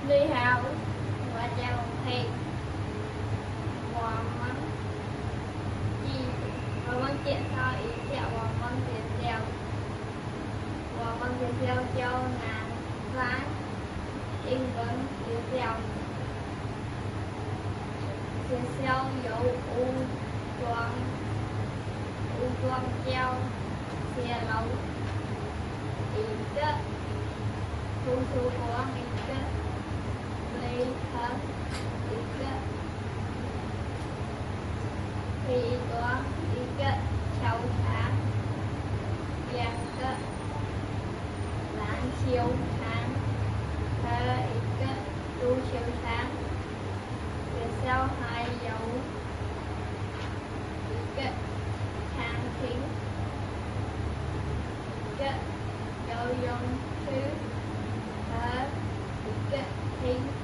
Đi hào và chào thầy và món gì và món chuyện sao ý chào và món tiền theo và món tiền theo cho ngàn ván in vấn tiền theo dấu u quang treo xe lâu ý kết thu số của ý kết lấy hết ý kết thì có ý kết cháu tháng vàng kết lãng chiếu tháng thế ý kết tu chiếu tháng về sau hai dấu ý kết tháng thính kết dấu dông thứ thế ý kết thính